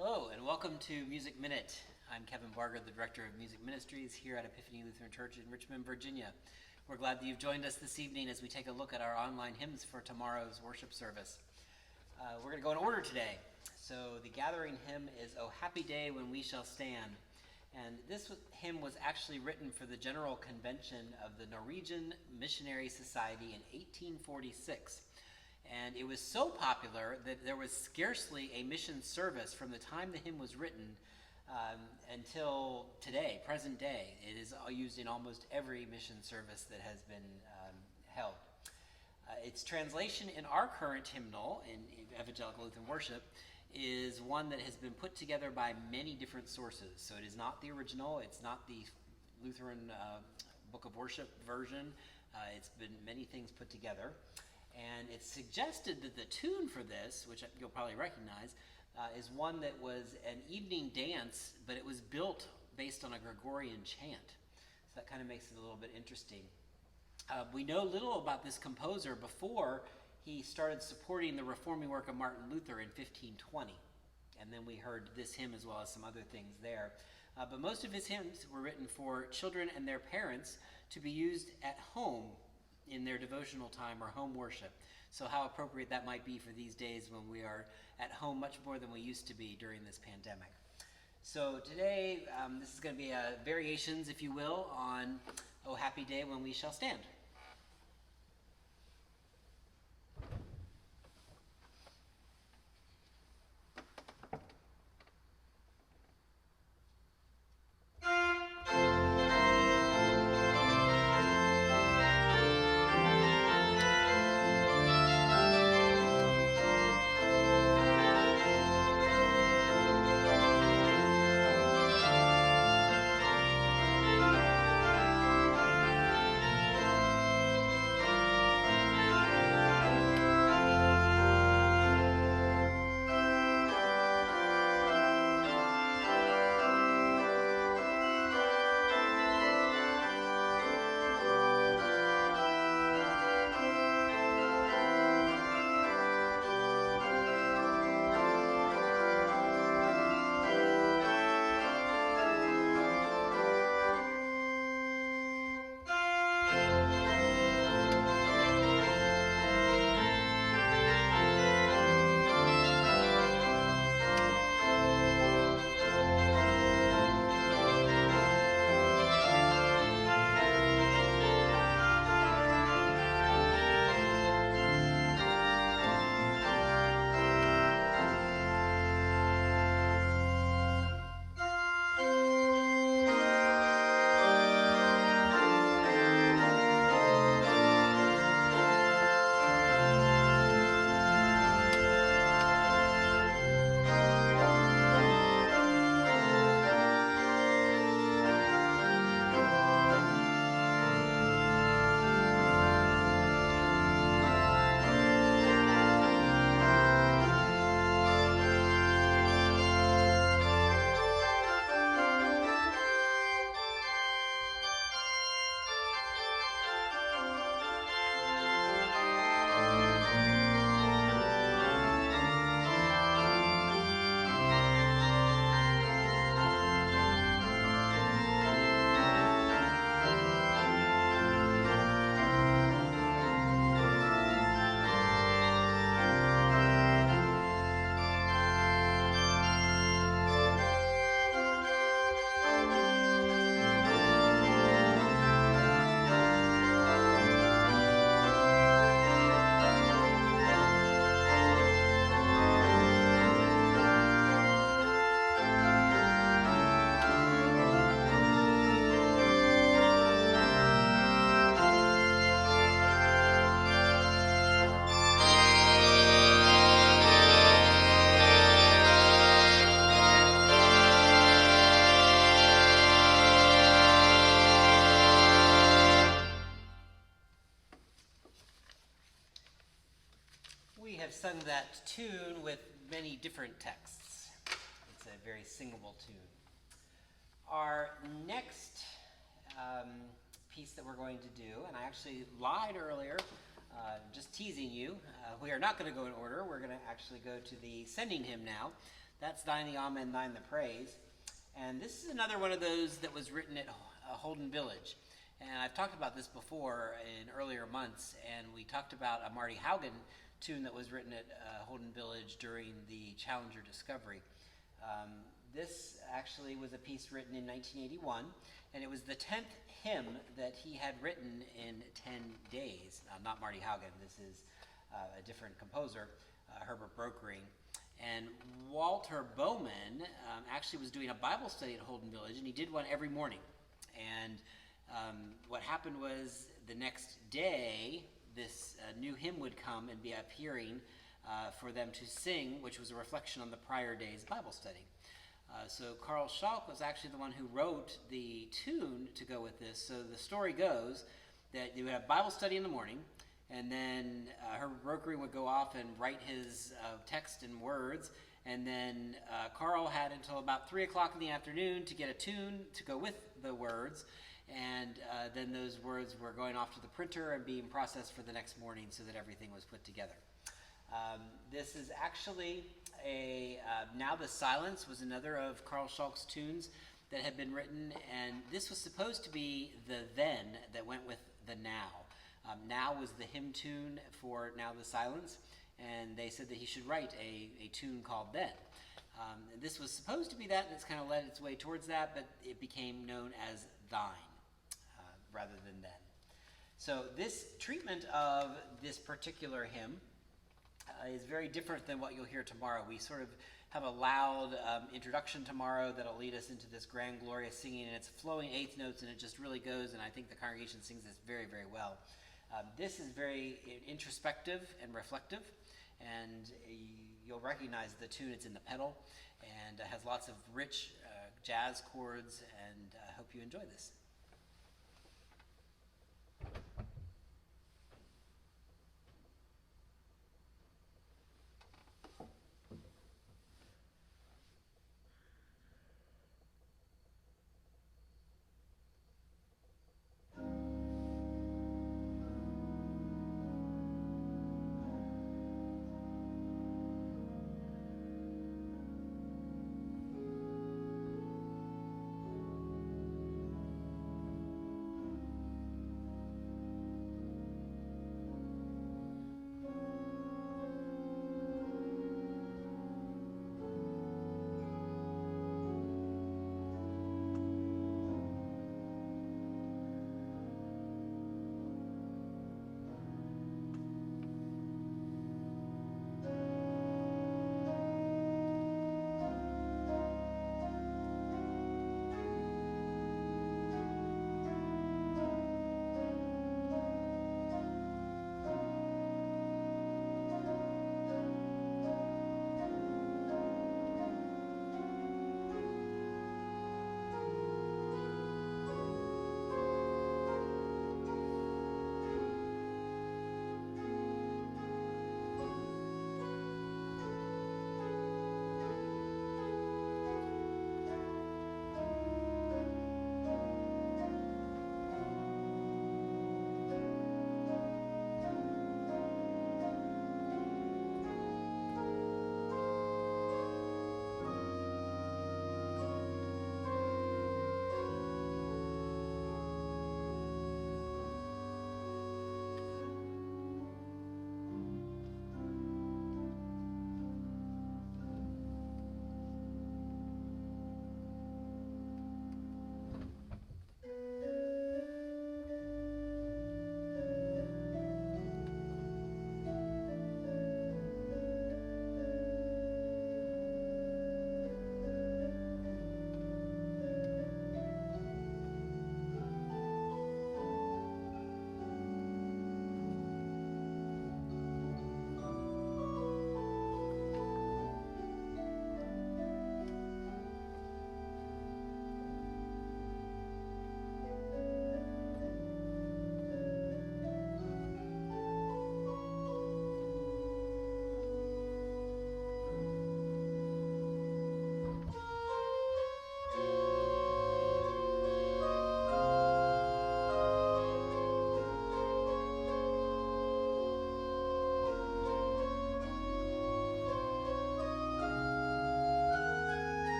Hello, and welcome to Music Minute. I'm Kevin Barger, the Director of Music Ministries here at Epiphany Lutheran Church in Richmond, Virginia. We're glad that you've joined us this evening as we take a look at our online hymns for tomorrow's worship service. We're going to go in order today. So the gathering hymn is "O Happy Day When We Shall Stand." And this hymn was actually written for the General Convention of the Norwegian Missionary Society in 1846. And it was so popular that there was scarcely a mission service from the time the hymn was written until today, present day. It is used in almost every mission service that has been held. Its translation in our current hymnal, in Evangelical Lutheran Worship, is one that has been put together by many different sources. So it is not the original, it's not the Lutheran Book of Worship version. It's been many things put together. And it's suggested that the tune for this, which you'll probably recognize, is one that was an evening dance, but it was built based on a Gregorian chant. So that kind of makes it a little bit interesting. We know little about this composer before he started supporting the reforming work of Martin Luther in 1520. And then we heard this hymn as well as some other things there. But most of his hymns were written for children and their parents to be used at home in their devotional time or home worship. So how appropriate that might be for these days when we are at home much more than we used to be during this pandemic. So today, this is going to be variations, if you will, on "O Happy Day When We Shall Stand." Sung that tune with many different texts. It's a very singable tune. Our next piece that we're going to do, and I actually lied earlier, just teasing you, we are not going to go in order. We're going to actually go to the sending hymn now. That's Thine the Amen, Thine the Praise. And this is another one of those that was written at Holden Village. And I've talked about this before in earlier months, and we talked about a Marty Haugen tune that was written at Holden Village during the Challenger discovery. This actually was a piece written in 1981, and it was the 10th hymn that he had written in 10 days. Not Marty Haugen, this is a different composer, Herbert Brokering. And Walter Bowman actually was doing a Bible study at Holden Village, and he did one every morning. And what happened was the next day, this new hymn would come and be appearing for them to sing, which was a reflection on the prior day's Bible study. So Carl Schalk was actually the one who wrote the tune to go with this. So the story goes that they would have Bible study in the morning, and then Herbert Brokering would go off and write his text and words, and then Carl had until about 3 o'clock in the afternoon to get a tune to go with the words, and then those words were going off to the printer and being processed for the next morning so that everything was put together. This is actually Now the Silence was another of Carl Schalk's tunes that had been written, and this was supposed to be the then that went with the now. Now was the hymn tune for Now the Silence, and they said that he should write a tune called Then. This was supposed to be that, and it's kind of led its way towards that, but it became known as Thine rather than Then. So this treatment of this particular hymn is very different than what you'll hear tomorrow. We sort of have a loud introduction tomorrow that'll lead us into this grand, glorious singing, and it's flowing eighth notes, and it just really goes, and I think the congregation sings this very, very well. This is very introspective and reflective, and you'll recognize the tune. It's in the pedal, and has lots of rich jazz chords, and I hope you enjoy this.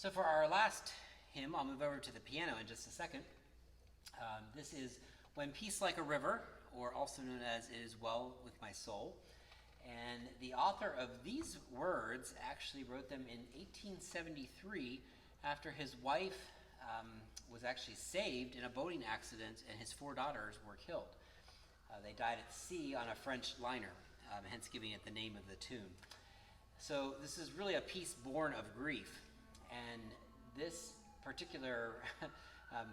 So for our last hymn, I'll move over to the piano in just a second. This is When Peace Like a River, or also known as It Is Well With My Soul. And the author of these words actually wrote them in 1873 after his wife was actually saved in a boating accident and his 4 daughters were killed. They died at sea on a French liner, hence giving it the name of the tune. So this is really a piece born of grief. And this particular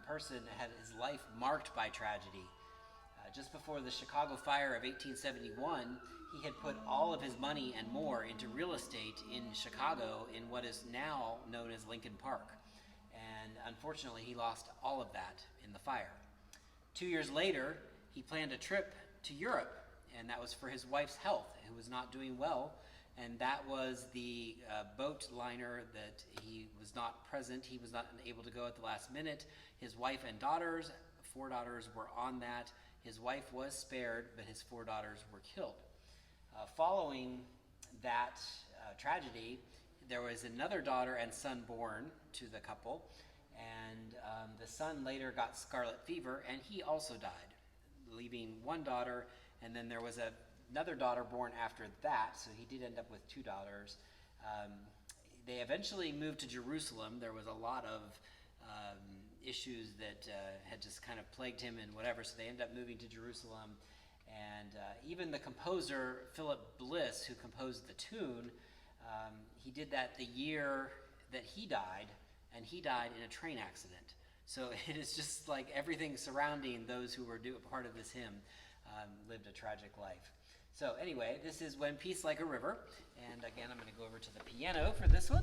person had his life marked by tragedy. Just before the Chicago fire of 1871, he had put all of his money and more into real estate in Chicago in what is now known as Lincoln Park. And unfortunately, he lost all of that in the fire. 2 years later, he planned a trip to Europe, and that was for his wife's health, who was not doing well. And that was the boat liner that he was not present. He was not able to go at the last minute. His wife and daughters, 4 daughters, were on that. His wife was spared, but his 4 daughters were killed. Following that tragedy, there was another daughter and son born to the couple, and the son later got scarlet fever, and he also died, leaving 1 daughter, and then there was another daughter born after that, so he did end up with 2 daughters. They eventually moved to Jerusalem. There was a lot of issues that had just kind of plagued him and whatever, so they ended up moving to Jerusalem. And even the composer, Philip Bliss, who composed the tune, he did that the year that he died, and he died in a train accident. So it is just like everything surrounding those who were part of this hymn lived a tragic life. So anyway, this is When Peace Like a River, and again, I'm going to go over to the piano for this one.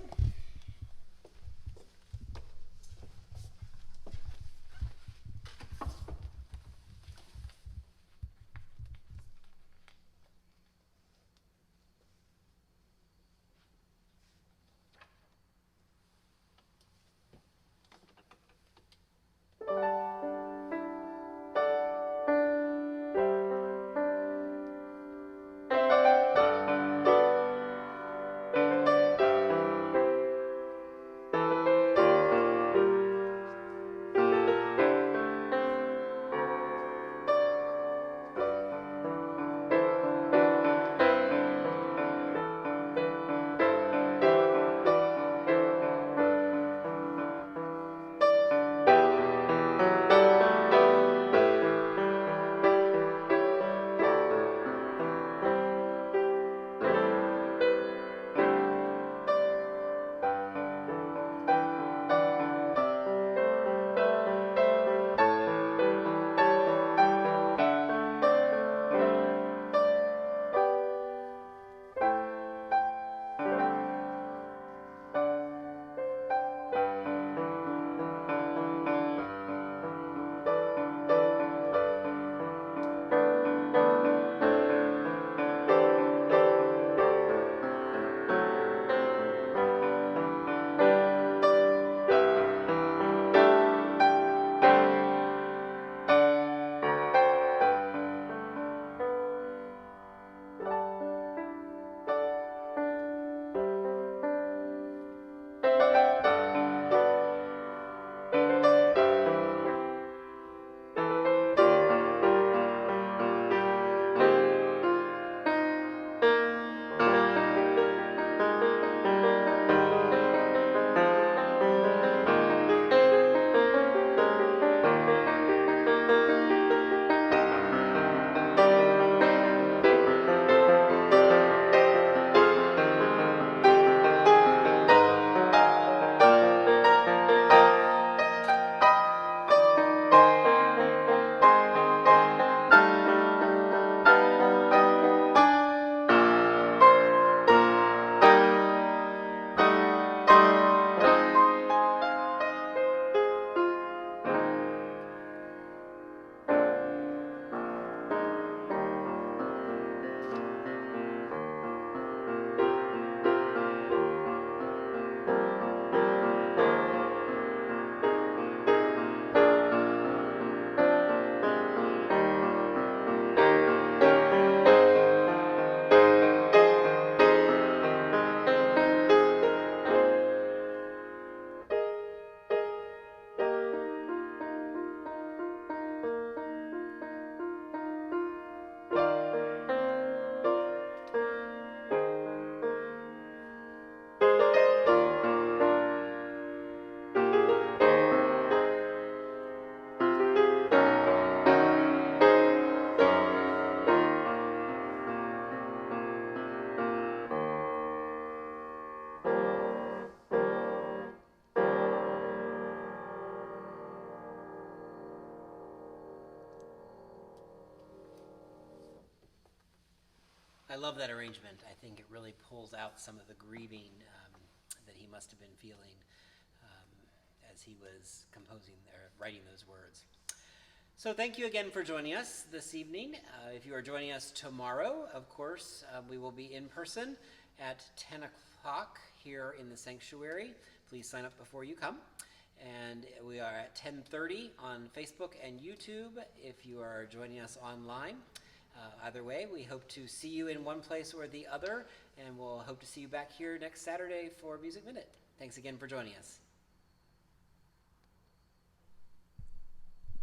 I love that arrangement. I think it really pulls out some of the grieving that he must have been feeling as he was composing or writing those words. So thank you again for joining us this evening. If you are joining us tomorrow, of course, we will be in person at 10 o'clock here in the sanctuary. Please sign up before you come. And we are at 10:30 on Facebook and YouTube if you are joining us online. Either way, we hope to see you in one place or the other, and we'll hope to see you back here next Saturday for Music Minute. Thanks again for joining us.